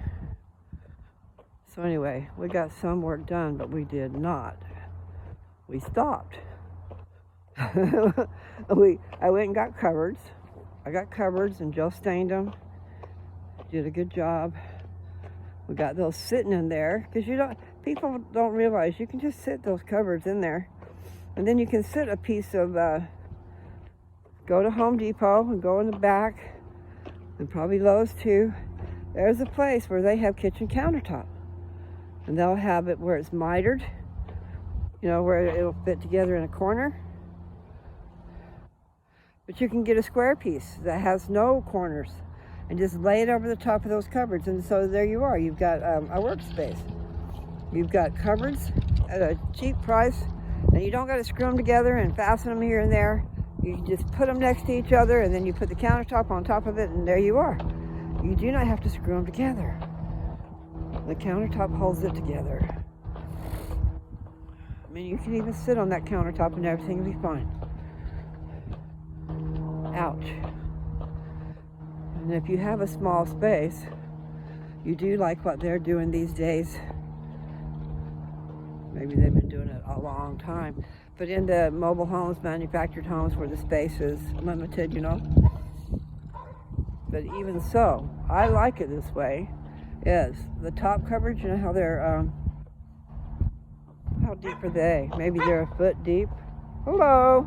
S1: So anyway, we got some work done, but we did not. We stopped. I went and got cupboards. I got cupboards, and Joe stained them. Did a good job. We got those sitting in there, because people don't realize you can just sit those cupboards in there, and then you can sit a piece of, go to Home Depot and go in the back, and probably Lowe's too. There's a place where they have kitchen countertop, and they'll have it where it's mitered, you know, where it'll fit together in a corner. But you can get a square piece that has no corners, and just lay it over the top of those cupboards, and so there you are. You've got a workspace. You've got cupboards at a cheap price, and you don't got to screw them together and fasten them here and there. You can just put them next to each other, and then you put the countertop on top of it, and there you are. You do not have to screw them together. The countertop holds it together. I mean, you can even sit on that countertop and everything will be fine. Ouch. And if you have a small space, you do like what they're doing these days. Maybe they've been doing it a long time. But in the mobile homes, manufactured homes, where the space is limited, you know. But even so, I like it this way. Is the top cupboards, you know how they're, how deep are they? Maybe they're a foot deep. Hello.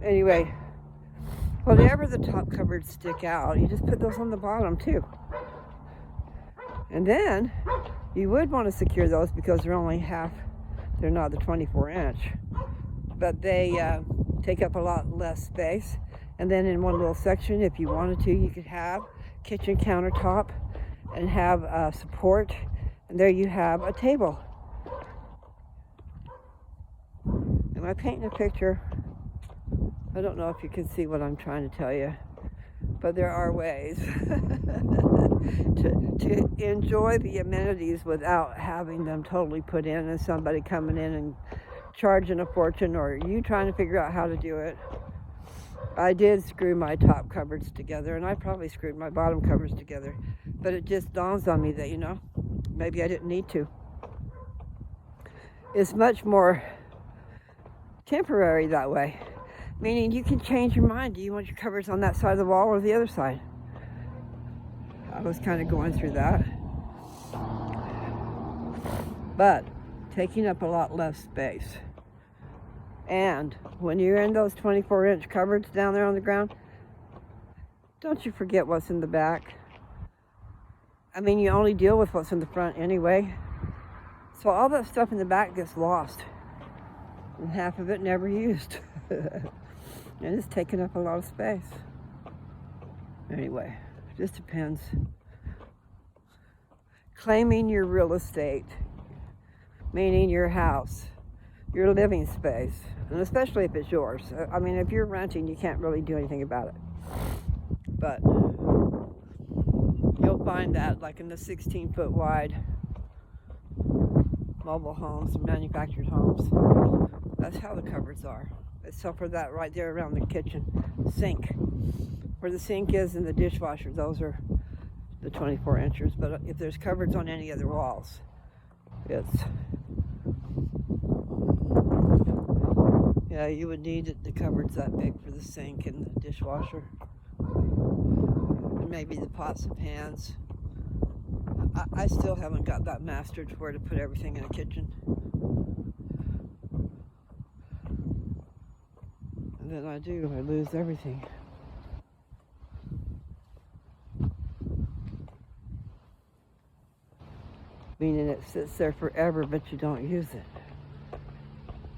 S1: Anyway. Whenever the top cupboards stick out, you just put those on the bottom too. And then you would want to secure those, because they're only they're not the 24-inch. But they take up a lot less space. And then in one little section, if you wanted to, you could have kitchen countertop and have support. And there you have a table. Am I painting a picture? I don't know if you can see what I'm trying to tell you, but there are ways to enjoy the amenities without having them totally put in and somebody coming in and charging a fortune, or you trying to figure out how to do it. I did screw my top cupboards together, and I probably screwed my bottom cupboards together, but it just dawns on me that, maybe I didn't need to. It's much more temporary that way, meaning you can change your mind. Do you want your cupboards on that side of the wall or the other side? I was kind of going through that, but taking up a lot less space. And when you're in those 24-inch cupboards down there on the ground, don't you forget what's in the back. I mean, you only deal with what's in the front anyway. So all that stuff in the back gets lost. And half of it never used. And it's taking up a lot of space. Anyway, it just depends. Claiming your real estate, meaning your house, your living space, and especially if it's yours. I mean, if you're renting, you can't really do anything about it. But you'll find that like in the 16-foot wide mobile homes and manufactured homes. That's how the cupboards are. Except for that right there around the kitchen sink. Where the sink is and the dishwasher, those are the 24 inches. But if there's cupboards on any other walls, you would need the cupboards that big for the sink and the dishwasher. And maybe the pots and pans. I still haven't got that mastered to where to put everything in a kitchen. And then I lose everything. Meaning it sits there forever, but you don't use it.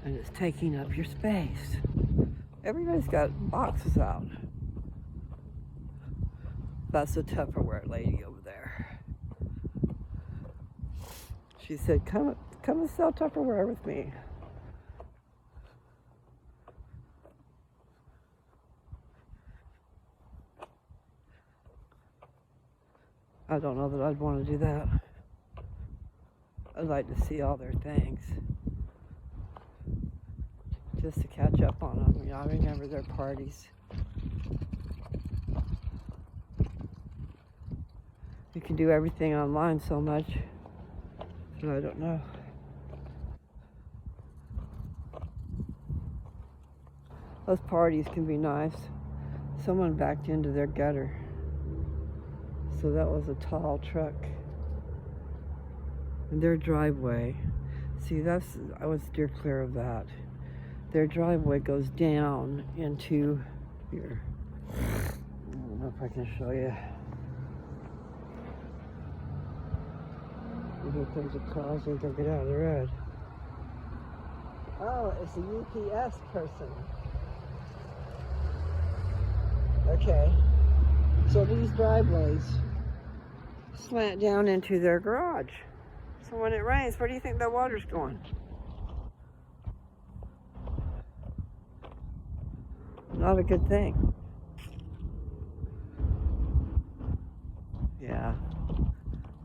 S1: And it's taking up your space. Everybody's got boxes out. That's the Tupperware lady over there. She said, come and sell Tupperware with me. I don't know that I'd want to do that. I'd like to see all their things. Just to catch up on them. I remember their parties. You can do everything online so much. But I don't know. Those parties can be nice. Someone backed into their gutter. So that was a tall truck. And their driveway. See, I would steer clear of that. Their driveway goes down into here. I don't know if I can show you. Here comes a car, so they'll get out of the road. Oh, it's a UPS person. Okay. So these driveways slant down into their garage. So when it rains, where do you think the water's going? Not a good thing. Yeah.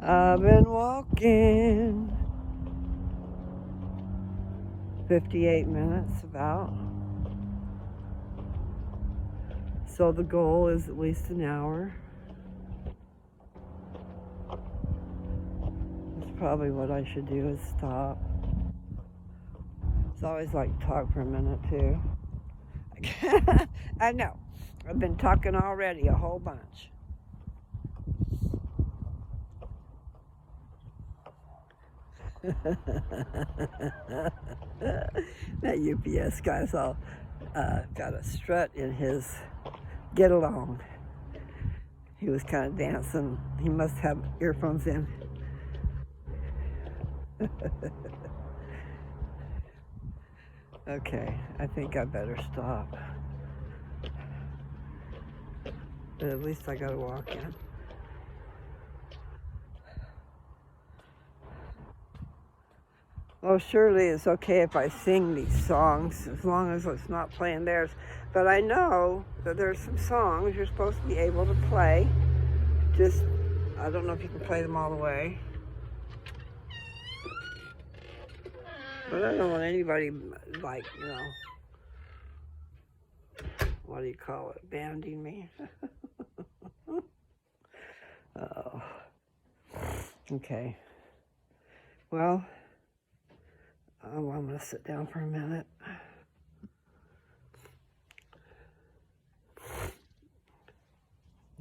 S1: I've been walking 58 minutes about. So the goal is at least an hour. That's probably what I should do, is stop. It's always like to talk for a minute too. I know. I've been talking already a whole bunch. That UPS guy's all got a strut in his get along. He was kind of dancing. He must have earphones in. Okay, I think I better stop. But at least I gotta walk in. Well, surely it's okay if I sing these songs as long as it's not playing theirs. But I know that there's some songs you're supposed to be able to play. Just, I don't know if you can play them all the way. But I don't want anybody, like, what do you call it, banding me. Oh, okay. Well, I'm going to sit down for a minute.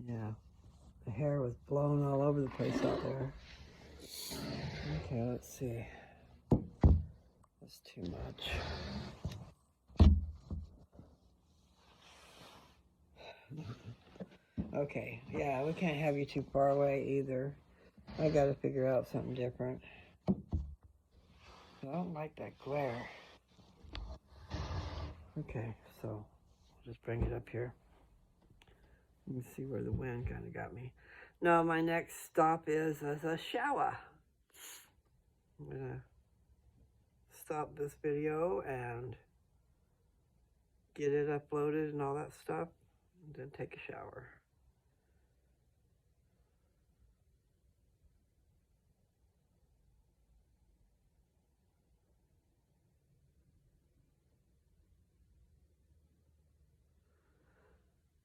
S1: Yeah, the hair was blown all over the place out there. Okay, let's see. That's too much. Okay, yeah, we can't have you too far away either. I got to figure out something different. I don't like that glare. Okay, so I'll just bring it up here. Let me see where the wind kind of got me. No, my next stop is a shower. I'm going to stop this video and get it uploaded and all that stuff, and then take a shower.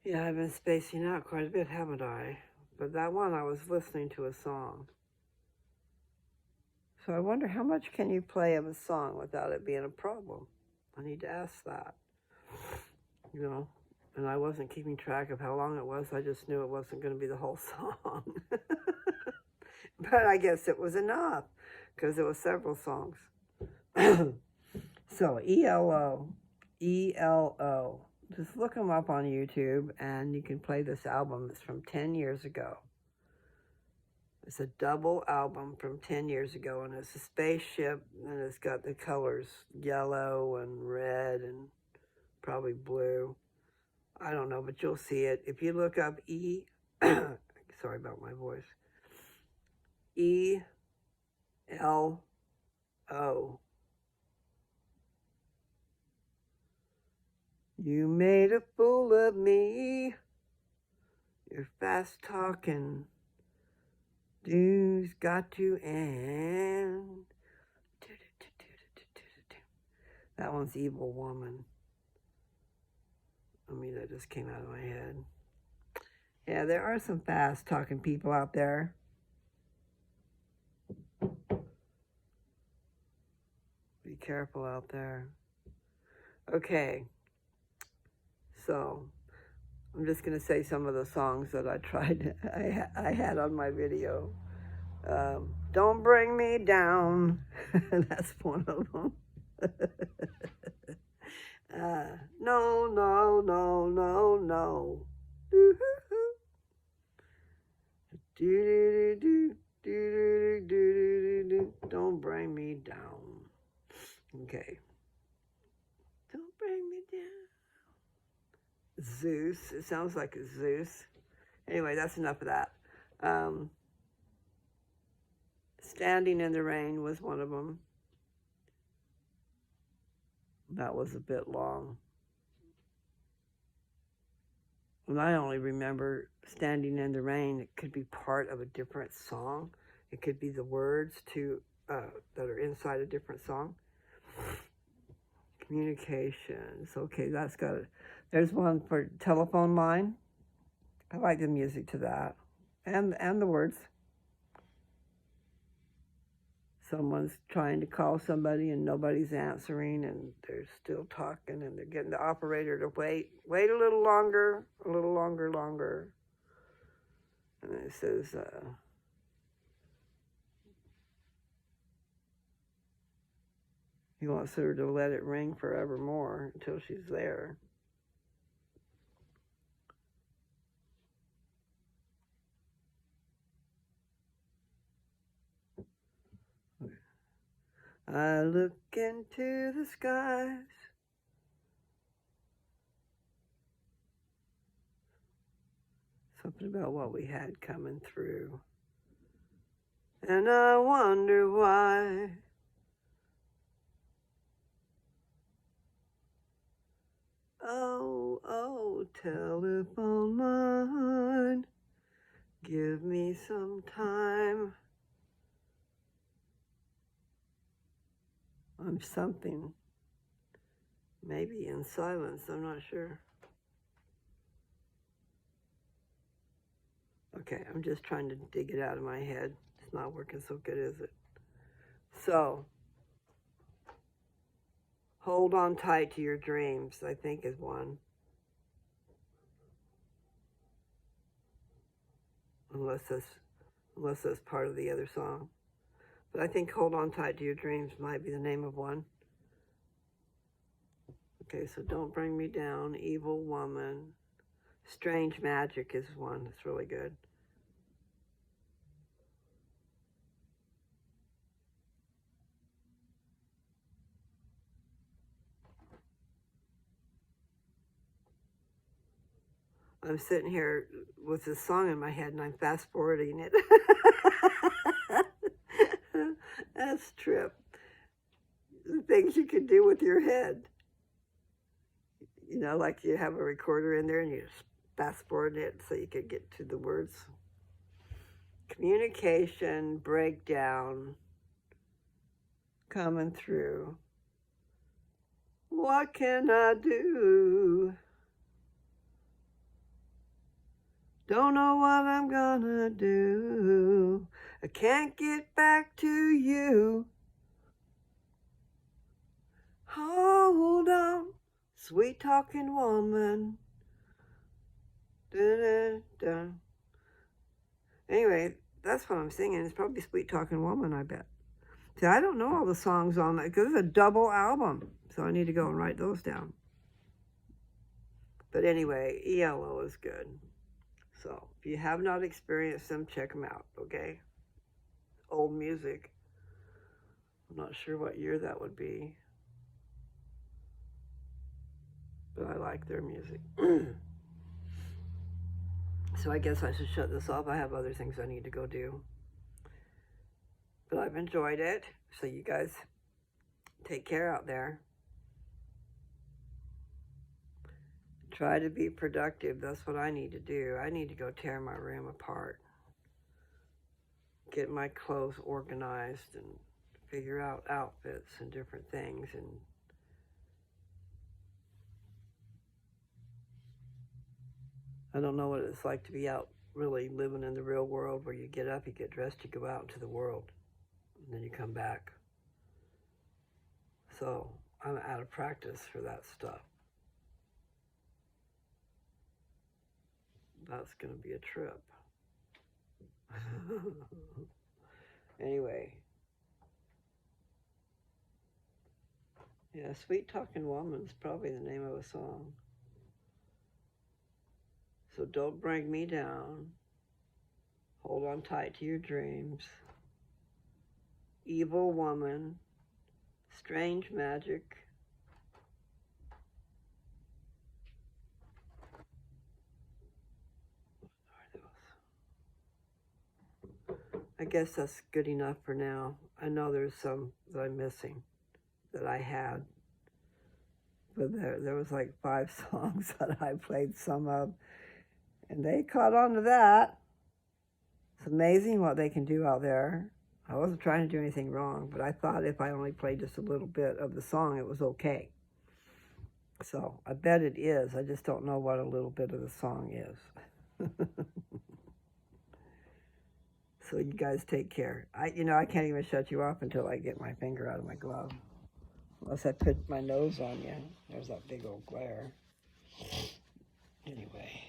S1: Yeah, I've been spacing out quite a bit, haven't I? But that one, I was listening to a song. So I wonder how much can you play of a song without it being a problem? I need to ask that. And I wasn't keeping track of how long it was. I just knew it wasn't going to be the whole song. But I guess it was enough because it was several songs. So ELO. Just look them up on YouTube and you can play this album. It's from 10 years ago. It's a double album from 10 years ago, and it's a spaceship, and it's got the colors yellow and red and probably blue. I don't know, but you'll see it. If you look up sorry about my voice, ELO. You made a fool of me. You're fast talking. Dude's got to end. That one's Evil Woman. That just came out of my head. Yeah, there are some fast talking people out there. Be careful out there. Okay. So, I'm just going to say some of the songs that I had on my video. Don't Bring Me Down. That's one of them. No, no, no, no, no. Don't bring me down. Okay. Don't bring me down. Zeus. It sounds like a Zeus. Anyway, that's enough of that. Standing in the Rain was one of them. That was a bit long. And I only remember Standing in the Rain. It could be part of a different song. It could be the words that are inside a different song. Communications. Okay, that's got it. There's one for Telephone Line. I like the music to that. And the words. Someone's trying to call somebody and nobody's answering and they're still talking and they're getting the operator to wait a little longer. And it says, he wants her to let it ring forevermore until she's there. I look into the skies. Something about what we had coming through. And I wonder why Oh, oh, telephone line, give me some time. I'm something. Maybe in silence, I'm not sure. Okay, I'm just trying to dig it out of my head. It's not working so good, is it? So, hold on tight to your dreams, I think is one. Unless that's part of the other song. But I think hold on tight to your dreams might be the name of one. Okay, so don't bring me down, evil woman. Strange magic is one that's really good. I'm sitting here with this song in my head and I'm fast forwarding it. That's trip. The things you can do with your head. You know, like you have a recorder in there and you just fast forward it so you can get to the words. Communication breakdown coming through. What can I do? Don't know what I'm gonna do. I can't get back to you. Hold on, sweet talking woman. Da-da-da. Anyway, that's what I'm singing. It's probably Sweet Talking Woman, I bet. See, I don't know all the songs on that because it's a double album. So I need to go and write those down. But anyway, ELO is good. So if you have not experienced them, check them out, okay? Old music. I'm not sure what year that would be. But I like their music. So I guess I should shut this off. I have other things I need to go do. But I've enjoyed it. So you guys take care out there. Try to be productive. That's what I need to do. I need to go tear my room apart. Get my clothes organized and figure out outfits and different things. And I don't know what it's like to be out really living in the real world where you get up, you get dressed, you go out into the world, and then you come back. So I'm out of practice for that stuff. That's going to be a trip. Anyway. Yeah, Sweet Talking Woman's probably the name of a song. So don't bring me down. Hold on tight to your dreams. Evil woman. Strange magic. I guess that's good enough for now. I know there's some that I'm missing that I had. But there was like 5 songs that I played some of. And they caught on to that. It's amazing what they can do out there. I wasn't trying to do anything wrong, but I thought if I only played just a little bit of the song, it was okay. So I bet it is. I just don't know what a little bit of the song is. So you guys take care. I can't even shut you off until I get my finger out of my glove. Unless I put my nose on you. There's that big old glare. Anyway.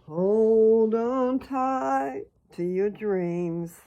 S1: Hold on tight to your dreams.